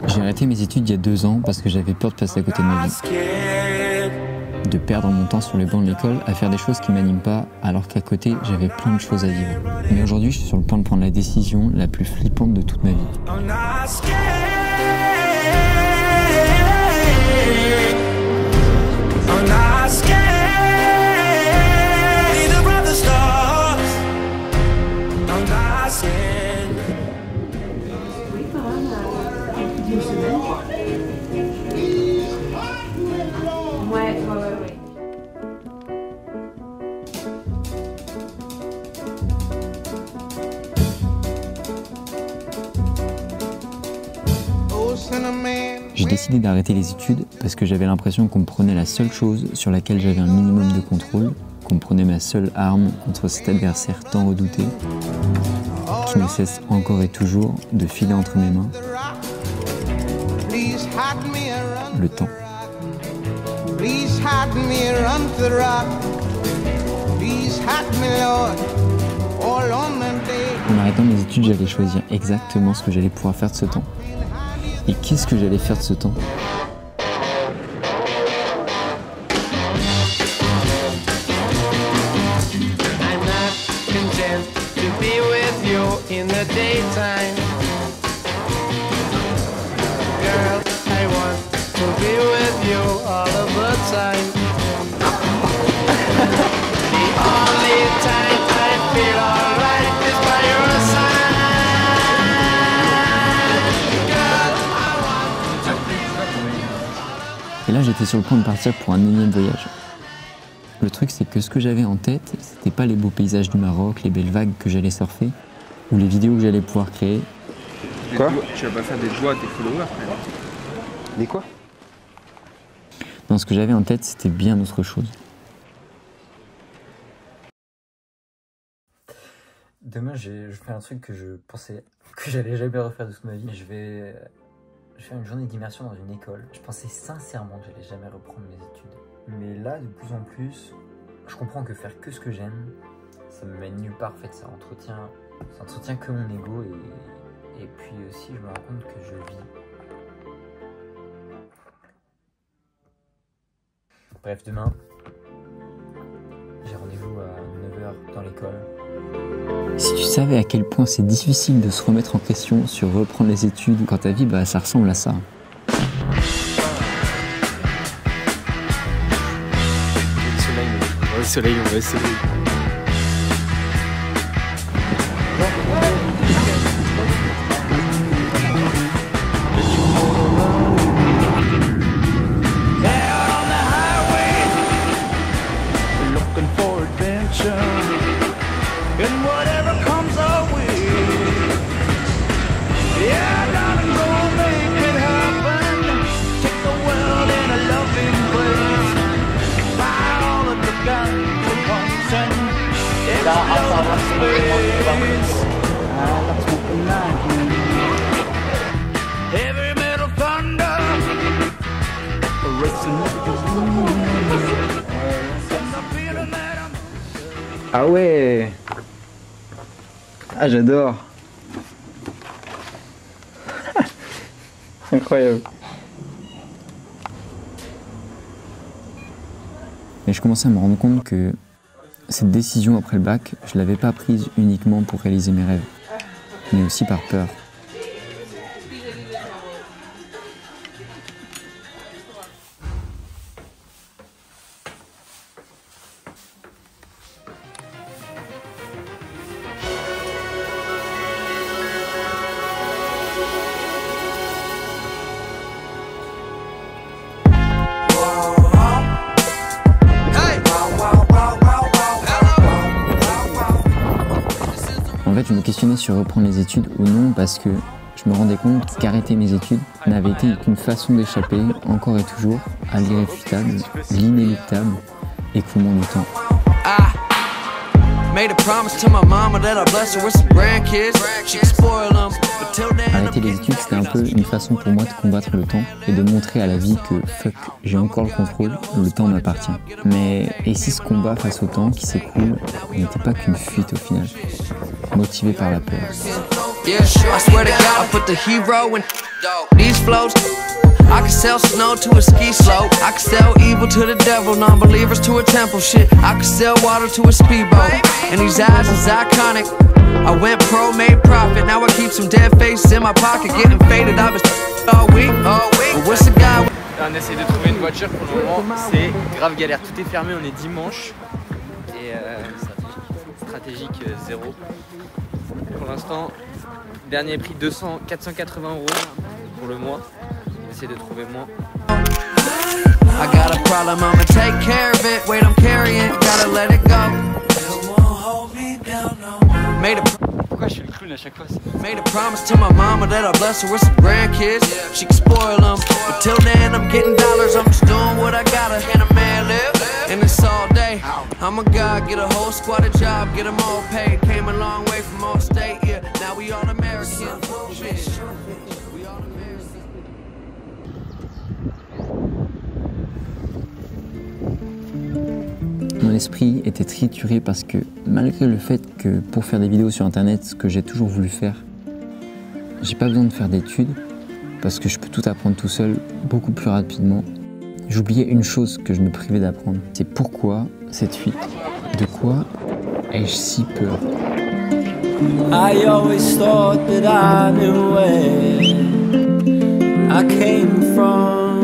J'ai arrêté mes études il y a 2 ans parce que j'avais peur de passer à côté de ma vie. De perdre mon temps sur les bancs de l'école à faire des choses qui m'animent pas, alors qu'à côté, j'avais plein de choses à vivre. Mais aujourd'hui, je suis sur le point de prendre la décision la plus flippante de toute ma vie. J'ai décidé d'arrêter les études parce que j'avais l'impression qu'on me prenait la seule chose sur laquelle j'avais un minimum de contrôle, qu'on me prenait ma seule arme contre cet adversaire tant redouté, qui ne cesse encore et toujours de filer entre mes mains. Le temps. En arrêtant mes études, j'allais choisir exactement ce que j'allais pouvoir faire de ce temps. Et qu'est-ce que j'allais faire de ce temps? Et là, j'étais sur le point de partir pour un énième voyage. Le truc, c'est que ce que j'avais en tête, c'était pas les beaux paysages du Maroc, les belles vagues que j'allais surfer, ou les vidéos que j'allais pouvoir créer. Quoi? Tu vas pas faire des doigts à tes followers, frère. Des quoi? Non, ce que j'avais en tête, c'était bien autre chose. Demain, je fais un truc que je pensais que j'allais jamais refaire de toute ma vie. Je vais faire une journée d'immersion dans une école. Je pensais sincèrement que j'allais jamais reprendre mes études. Mais là, de plus en plus, je comprends que faire que ce que j'aime, ça me mène nulle part. En fait, ça entretient que mon ego et puis aussi, je me rends compte que je vis. Bref, demain, j'ai rendez-vous à 9h dans l'école. Si tu savais à quel point c'est difficile de se remettre en question sur reprendre les études quand ta vie, ça ressemble à ça. Le soleil, on va essayer. Ah ouais. Ah, j'adore. Incroyable. Et je commençais à me rendre compte que cette décision après le bac, je ne l'avais pas prise uniquement pour réaliser mes rêves, mais aussi par peur. En fait, je me questionnais sur reprendre les études ou non parce que je me rendais compte qu'arrêter mes études n'avait été qu'une façon d'échapper, encore et toujours, à l'irréfutable, l'inéluctable écoulement du temps. Arrêter les études, c'était un peu une façon pour moi de combattre le temps et de montrer à la vie que fuck, j'ai encore le contrôle, le temps m'appartient. Mais et si ce combat face au temps qui s'écoule n'était pas qu'une fuite au final, motivé par la peur? These flows, I can sell snow to a ski slope. I can sell evil to the devil, non-believers to a temple. Shit, I can sell water to a speedboat. And these eyes is iconic. I went pro, made profit. Now I keep some dead faces in my pocket, getting faded. I was all week. But what's the guy? On essaie de trouver une voiture pour le moment, c'est grave galère. Tout est fermé, on est dimanche. Et stratégique 0. Pour l'instant, dernier prix 480 € pour le mois. On essaie de trouver moins. I got a problem, I'ma take care of it. Wait, I'm carrying, gotta let it go. Pourquoi je fais le clown à chaque fois? Made a promise to my mama that I'll bless her with some grandkids. She can spoil them. But till then, I'm getting dollars. I'm just doing what I gotta. Can a man live? And it's all day. I'm a guy, get a whole squad a job, get them all paid. Came a long way from all state, yeah. Now we all American. Shit. We all American. Mon esprit était trituré parce que malgré le fait que pour faire des vidéos sur internet, ce que j'ai toujours voulu faire, j'ai pas besoin de faire d'études parce que je peux tout apprendre tout seul beaucoup plus rapidement. J'oubliais une chose que je me privais d'apprendre. C'est pourquoi cette fuite? De quoi ai-je si peur? I always thought that I knew where I came from,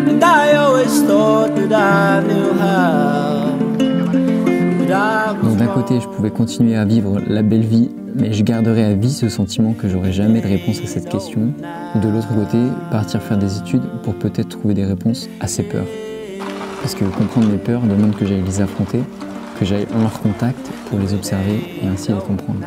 and I always thought that I knew how, but I was Donc d'un côté, je pouvais continuer à vivre la belle vie, mais je garderais à vie ce sentiment que j'aurais jamais de réponse à cette question. Ou de l'autre côté, partir faire des études pour peut-être trouver des réponses à ces peurs. Parce que comprendre mes peurs demande que j'aille les affronter, que j'aille en leur contact pour les observer et ainsi les comprendre.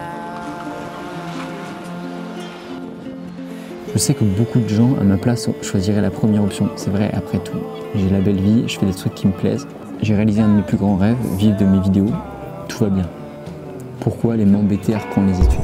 Je sais que beaucoup de gens à ma place choisiraient la première option. C'est vrai, après tout, j'ai la belle vie, je fais des trucs qui me plaisent, j'ai réalisé un de mes plus grands rêves, vivre de mes vidéos, tout va bien. Pourquoi aller m'embêter à reprendre les études?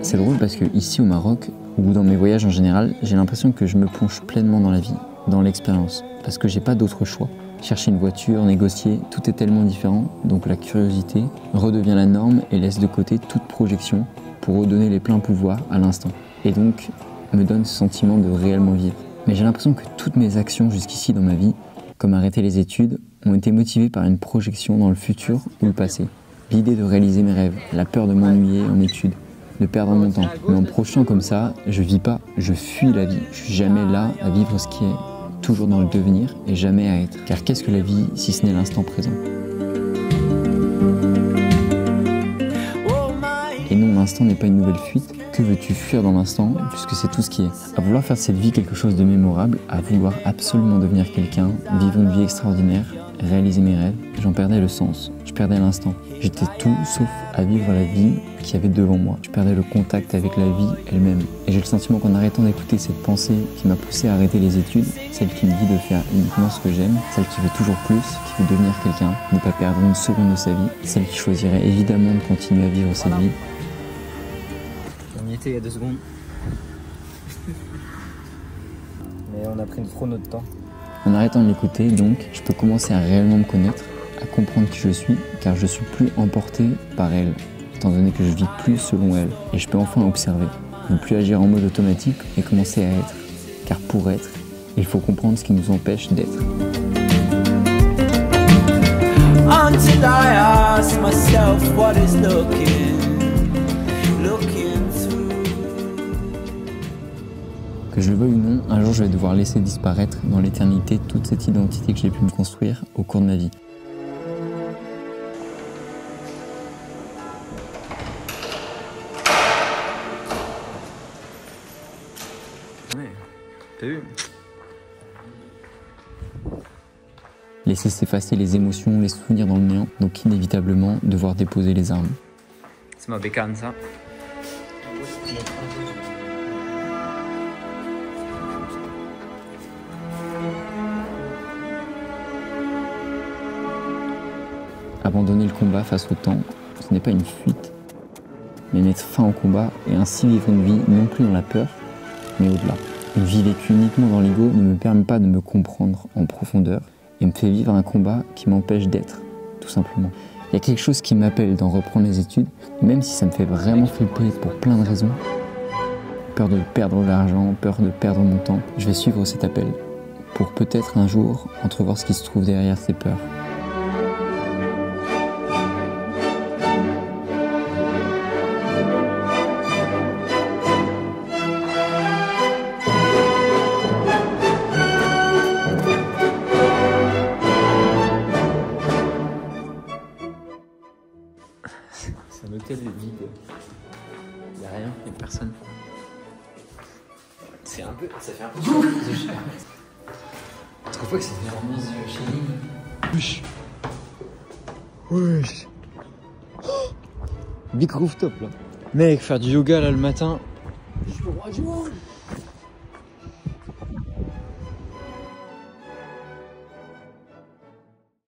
C'est drôle parce que ici au Maroc, ou dans mes voyages en général, j'ai l'impression que je me plonge pleinement dans la vie, dans l'expérience, parce que j'ai pas d'autre choix. Chercher une voiture, négocier, tout est tellement différent, donc la curiosité redevient la norme et laisse de côté toute projection pour redonner les pleins pouvoirs à l'instant. Et donc, me donne ce sentiment de réellement vivre. Mais j'ai l'impression que toutes mes actions jusqu'ici dans ma vie, comme arrêter les études, ont été motivées par une projection dans le futur ou le passé. L'idée de réaliser mes rêves, la peur de m'ennuyer en études, de perdre mon temps. Mais en me projetant comme ça, je vis pas, je fuis la vie. Je suis jamais là à vivre ce qui est, toujours dans le devenir et jamais à être. Car qu'est-ce que la vie si ce n'est l'instant présent? Et non, l'instant n'est pas une nouvelle fuite. Que veux-tu fuir dans l'instant, puisque c'est tout ce qui est. À vouloir faire de cette vie quelque chose de mémorable, à vouloir absolument devenir quelqu'un, vivre une vie extraordinaire, réaliser mes rêves, j'en perdais le sens, je perdais l'instant. J'étais tout sauf à vivre la vie qu'il y avait devant moi. Je perdais le contact avec la vie elle-même. Et j'ai le sentiment qu'en arrêtant d'écouter cette pensée qui m'a poussé à arrêter les études, celle qui me dit de faire uniquement ce que j'aime, celle qui veut toujours plus, qui veut devenir quelqu'un, ne pas perdre une seconde de sa vie, celle qui choisirait évidemment de continuer à vivre cette vie. On y était il y a 2 secondes. Mais on a pris trop notre temps. En arrêtant de l'écouter, donc, je peux commencer à réellement me connaître, à comprendre qui je suis, car je suis plus emporté par elle, étant donné que je vis plus selon elle. Et je peux enfin observer, ne plus agir en mode automatique et commencer à être. Car pour être, il faut comprendre ce qui nous empêche d'être. until I ask myself what is looking through. Que je le veuille ou non, un jour je vais devoir laisser disparaître dans l'éternité toute cette identité que j'ai pu me construire au cours de ma vie. Ouais, t'as vu? Laisser s'effacer les émotions, les souvenirs dans le néant, donc inévitablement devoir déposer les armes. C'est ma bécane ça. Abandonner le combat face au temps, ce n'est pas une fuite, mais mettre fin au combat et ainsi vivre une vie non plus dans la peur, mais au-delà. Une vie vécue uniquement dans l'ego ne me permet pas de me comprendre en profondeur et me fait vivre un combat qui m'empêche d'être, tout simplement. Il y a quelque chose qui m'appelle d'en reprendre les études, même si ça me fait vraiment flipper pour plein de raisons. Peur de perdre l'argent, peur de perdre mon temps. Je vais suivre cet appel pour peut-être un jour entrevoir ce qui se trouve derrière ces peurs. C'est un hôtel vide. Il n'y a rien, il n'y a personne. C'est un peu. Ça fait un peu de cher. Tu trouves pas que ça fait vraiment chez nous? Wesh. Wesh. Big rooftop là. Mec, faire du yoga là le matin. Je suis au roi du monde.